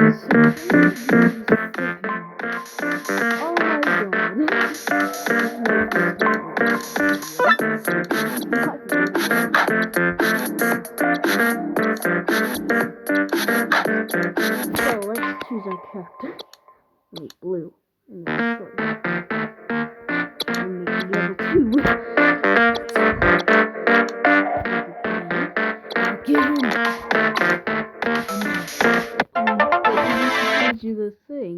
let's choose our character. Wait, blue. And then short. And make the other two. Get in! Do the thing.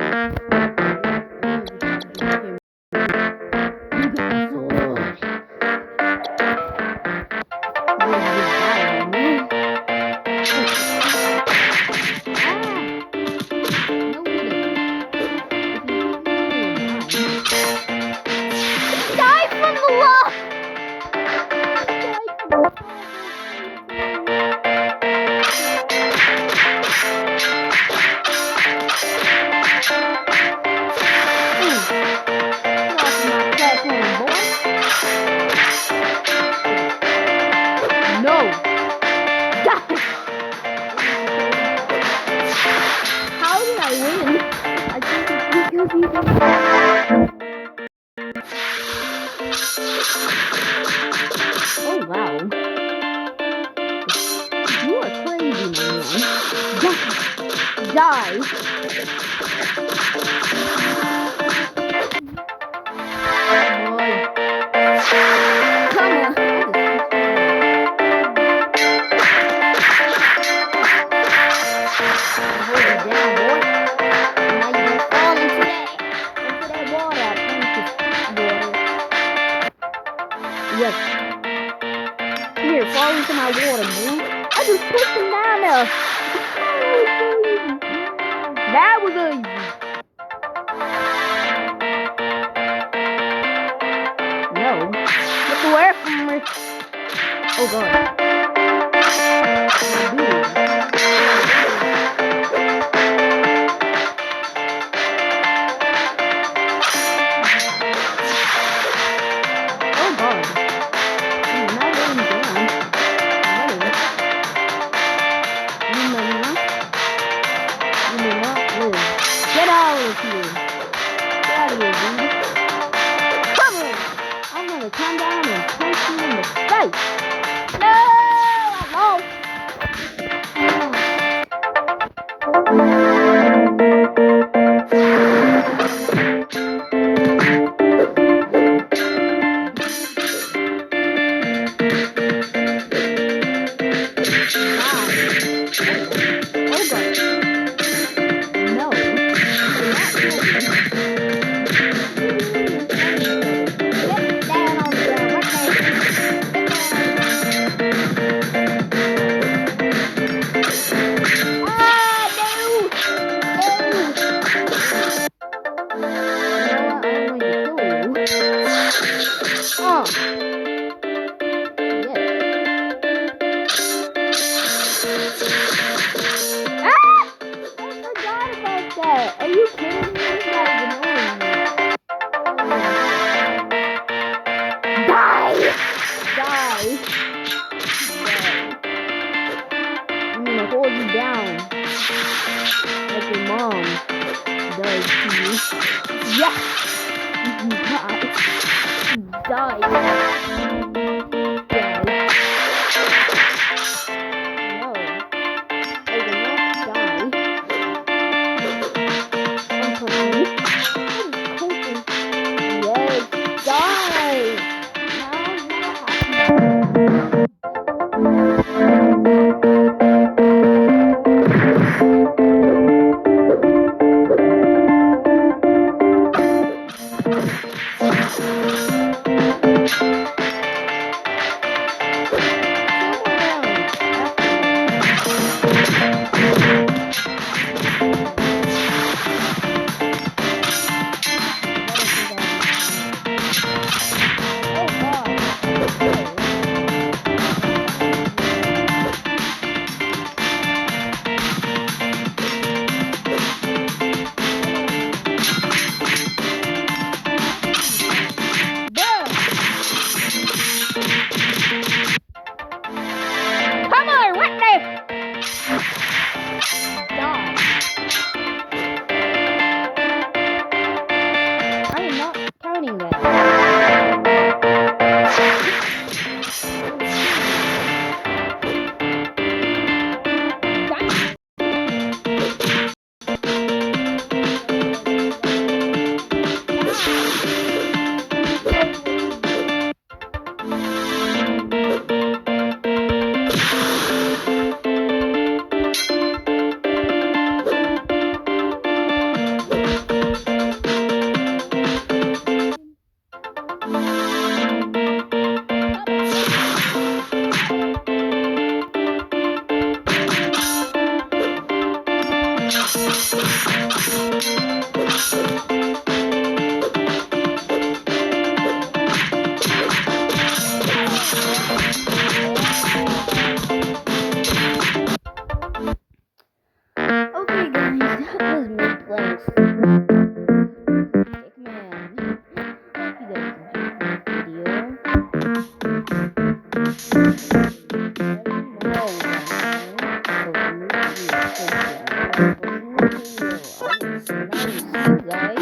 Oh wow. You are crazy, man. Die. Come on. Hold it down, boy. Now you're gonna fall into that water. Yes. Here, fall into my water, boy. I just pushed him down there. That was easy. No. Get away from me. Oh god. Oh god. Get out of here, dude. Come on! I'm gonna come down and punch you in the face. No! I lost. Are you kidding me? Die! I'm gonna hold you down like your mom does to you. Yes! You die. Okay, guys, that was me playing Stickman. Hope you guys enjoyed this video. Let me know down below. I will see you guys